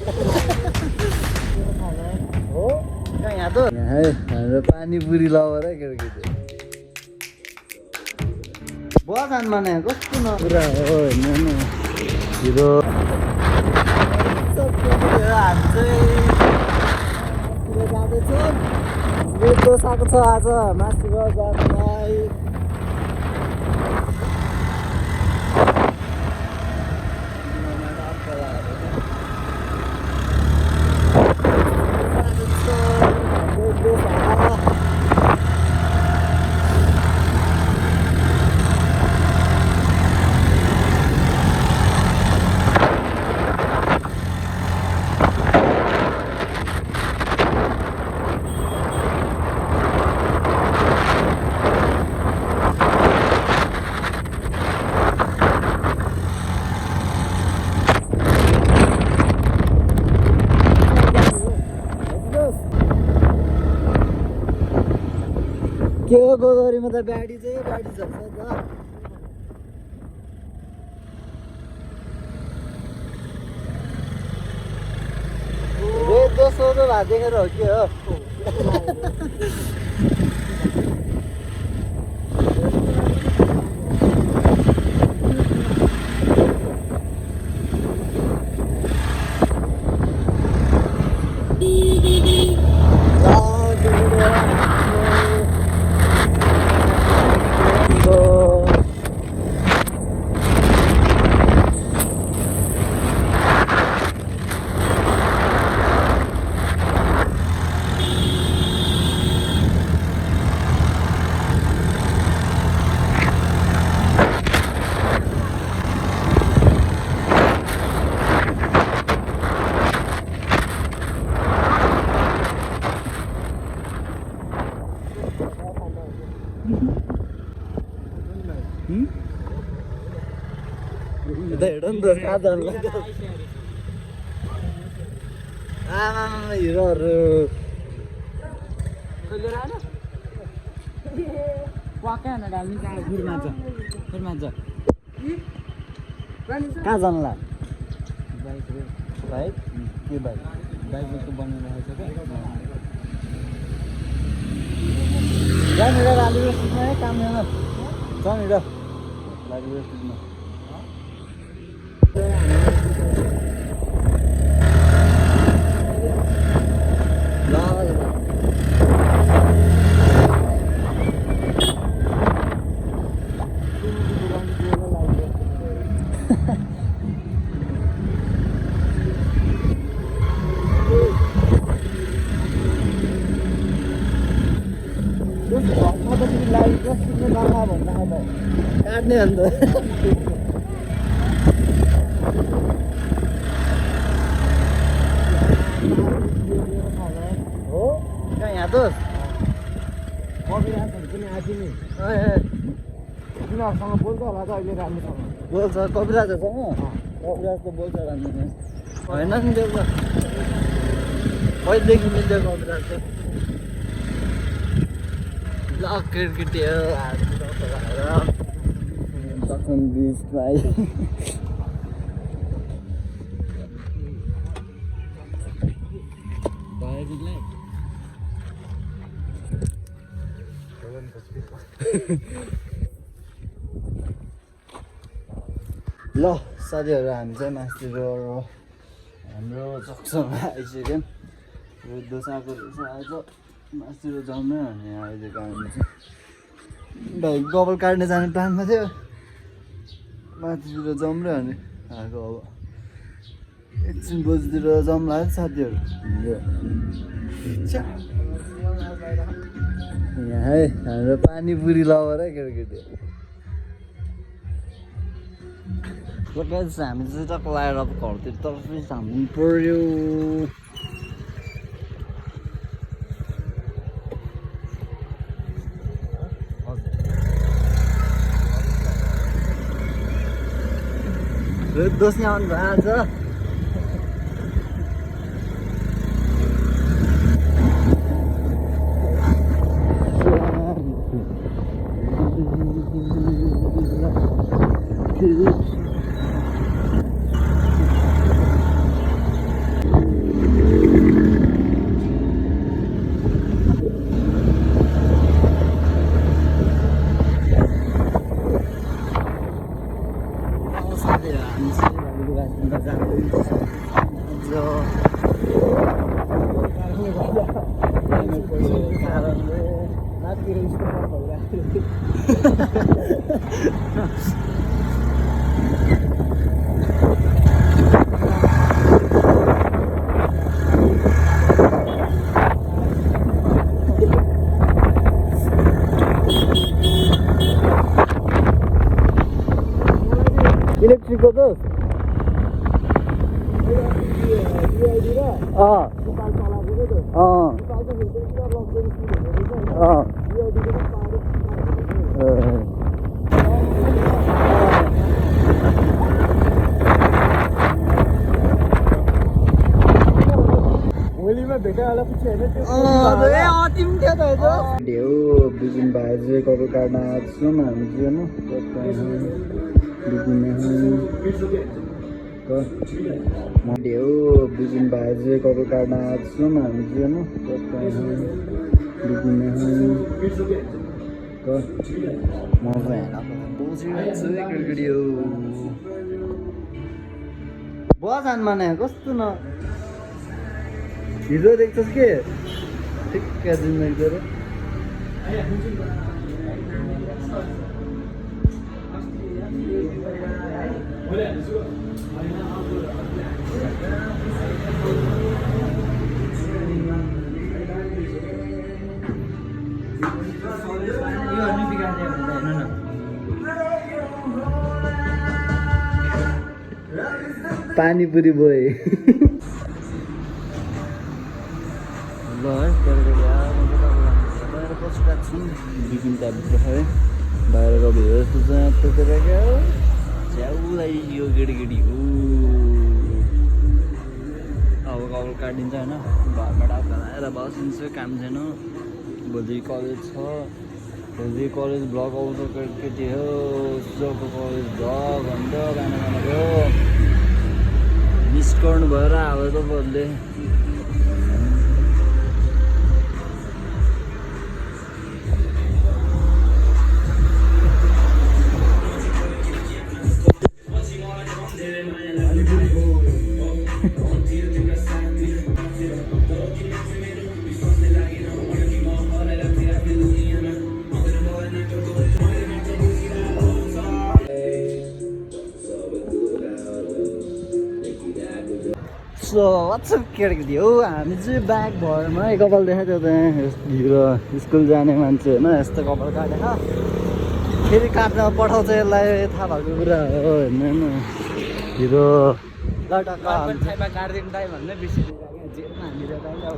हो यहाँ त यहाँ हाम्रो पानीपुरी लभर है केटाकेटी बजानमा नै कस्तो न पुरा हो हेर्नु न हिरो जाँदैछ दोसाको छ आज मासु जाँदैलाई के हो गोदावरीमा त गाडी चाहिँ गाडी छ त दोस्रो त भए देखेर हो के हो हिरोहरू कहाँ जानुला बाइक के बाइक बाइक जस्तो बनाइरहेको छ क्या जहाँनिर लाली स्ट्रिटमा काम गर्न जहाँनिर लाली स्ट्रिटमा काट्ने अन्त हो कहाँ यहाँ त कविराजहरू पनि आएको नि तिनीहरूसँग बोल्छ होला त अहिले राम्रोसँग बोल्छ कविराजहरूसँग कविराज त बोल्छ राम्रोसँग होइन नि त्यो त पहिलेदेखि मिल्छ कविराज त ल केटी सक्छन् बिच भाइ ल साथीहरू हामी चाहिँ मास्तिर हाम्रो चक्समा आइसक्यौँ दोसाको रहेछ आज मास्तिर जाउँ अनि अहिलेको हामी चाहिँ भाइ गबल काट्ने जाने प्लानमा थियो माथितिर जाउँ र अनि आएको अब एकछिन बजीतिर जाउँला है साथीहरू यहाँ है हाम्रो पानीपुरी लभर है केटाकेटी हामी चाहिँ टक्क लगाएर अब घरतिर तर्फै हाम्नु पर्यो दोस्नी आउनु भयो आज इलेक्ट्रिकको दोस्त बिपिन भाइ चाहिँ कपाल काट्न आएको छौँ हामी चाहिँ बिपिन भाइ चाहिँ कपाल काट्न आएको छौँ हामी चाहिँ बजानमा नै कस्तो न हिजो देख्छस् के ठिक्क जिन्दगी गएर पानीपुरी बोय ल है बाहिर बसिरहेको छु बिपिन टाइपको है बाहिरको भ्यू यस्तो छ त्यतिर क्या च्याउलाई यो केटी हो अब कपाल काटिन्छ होइन घरमा डाक्टर आएर बसिन्छ काम छैन भोलि कलेज छ भोलि कलेज भ्लग आउँछ केटी हो सुजको कलेज भ्लग अन्त गाना मिस गर्नु भएर अब तपाईँहरूले केटी हो हामी चाहिँ ब्याग भरमा कपाल देखाएको थियो त्यहाँ हिरो स्कुल जाने मान्छे होइन यस्तो कपाल काटेर फेरि काट्न पठाउँछ यसलाई थाहा भएको कुरा हो होइन हिरो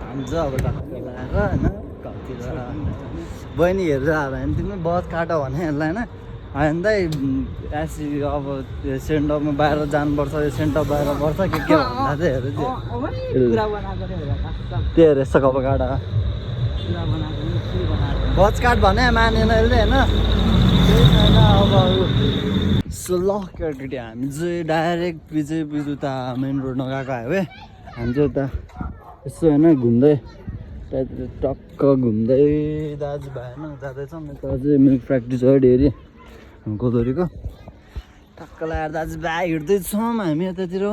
हान्छ अब टक्क लगाएर होइन घरतिर बहिनी हेरेर आएर होइन तिमी बस काटो भने यसलाई होइन होइन त एसी अब सेन्टरमा बाहिर जानुपर्छ सेन्टर बाहिर पर्छ के भन्दा चाहिँ हेर त्यो हेर यस्तो कपाल काट बस काट भने मानेन यसले होइन त्यही छैन अब सो ल केटी हामी चाहिँ डाइरेक्ट पछि उता मेन रोड नगएको हाइवे हामी चाहिँ उता यसो होइन घुम्दै त्यहाँतिर टक्क घुम्दै दाजुभाइ होइन जाँदैछौँ यता चाहिँ मिल्क फ्याक्ट्री छ डेरी गोदरीको टक्क लगाएर दाजुभाइ हिँड्दैछौँ हामी यतातिर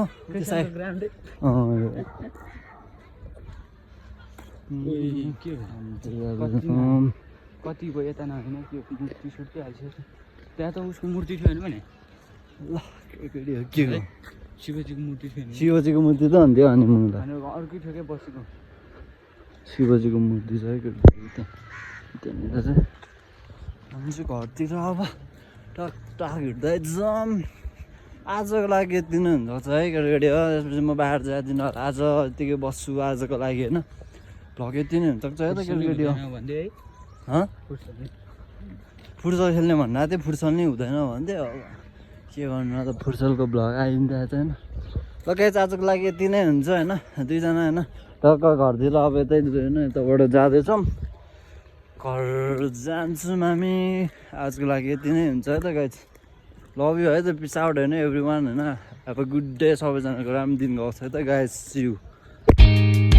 कति भयो यता नहोइन त्यो मूर्ति सुर्ति हाल्छ त्यहाँ त उसको मूर्ति थियो भने ल के हो शिवजीको मूर्ति थियो शिवजीको मूर्ति त हुन्थ्यो अनि मुला अर्कै थियो क्या बसेको शिवजीको मूर्ति छ है त्यहाँनिर चाहिँ हामी चाहिँ घरतिर अब टक टक हिँड्दै जाऊँ आजको लागि यति नै हुन्छ है केटी हो त्यसपछि म बाहिर जाँदिनँ आज यतिकै बस्छु आजको लागि होइन भ्लग यति नै हुनसक्छ है त केटी हो फुटसल खेल्ने भन्दा थियो फुटसल नै हुँदैन भन्थ्यो अब के गर्नु त फुटसलको भ्लग आइदिन्छ होइन टक्कै आजको लागि यति नै हुन्छ होइन दुईजना होइन टक्क घरतिर अब यतै होइन यताबाट जाँदैछौँ घर जान्छौँ हामी आजको लागि यति नै हुन्छ है त गाइज लभ यु है त पिस आउट होइन एभ्री वान होइन अब गुड डे सबैजनाको राम्रो दिन गएको छ है त गाइज सी यू